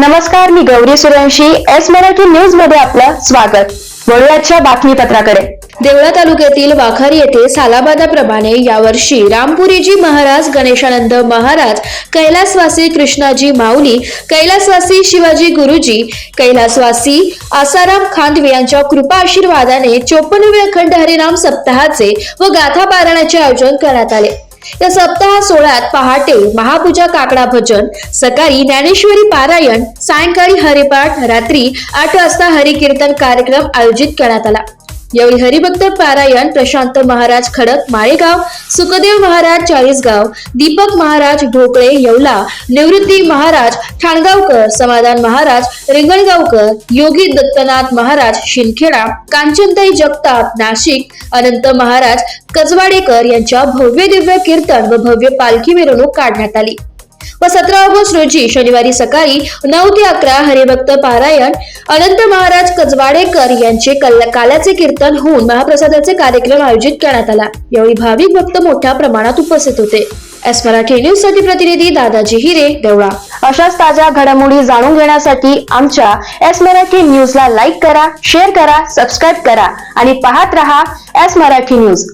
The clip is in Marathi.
नमस्कार, मी गौरी सूर्यवंशी. एस मराठी न्यूज मध्ये आपलं स्वागत. वळूयाच्या बातमीपत्राकडे. देवळा तालुक्यातील वाखारी येथे सालाबादाप्रमाणे यावर्षी रामपुरीजी महाराज, गणेशानंद महाराज, कैलासवासी कृष्णाजी माऊली, कैलासवासी शिवाजी गुरुजी, कैलासवासी आसाराम खांदवे यांच्या कृपा आशीर्वादाने 54वे अखंड हरिनाम सप्ताहाचे व गाथा पारायणाचे आयोजन करण्यात आले. या सप्ताह सोहळ्यात पहाटे महापूजा, काकडा भजन, सकाळी ज्ञानेश्वरी पारायण, सायंकाळी हरिपाठ, रात्री 8 वाजता हरिकीर्तन कार्यक्रम आयोजित करण्यात आला. यावेळी हरिभक्त पारायण प्रशांत महाराज खडक माळेगाव, सुखदेव महाराज चाळीसगाव, दीपक महाराज ढोकळे येवला, निवृत्ती महाराज ठाणगावकर, समाधान महाराज रिंगणगावकर, योगी दत्तनाथ महाराज शिंदखेडा, कांचनताई जगताप नाशिक, अनंत महाराज कजवाडेकर यांच्या भव्य दिव्य कीर्तन व भव्य पालखी मिरवणूक काढण्यात आली. व 17 ऑगस्ट रोजी शनिवारी सकाळी 9 ते 11 हरिभक्त पारायण, अनंत महाराज कजवाडेकर यांचे काल्याचे कीर्तन होऊन महाप्रसादाचे कार्यक्रम आयोजित करण्यात आला. यावेळी भाविक भक्त मोठ्या प्रमाणात उपस्थित होते. एस मराठी न्यूज साठी प्रतिनिधी दादाजी हिरे, देवळा. अशाच ताज्या घडामोडी जाणून घेण्यासाठी आमच्या एस मराठी न्यूजला लाईक करा, शेअर करा, सबस्क्राईब करा आणि पाहत रहा एस मराठी न्यूज.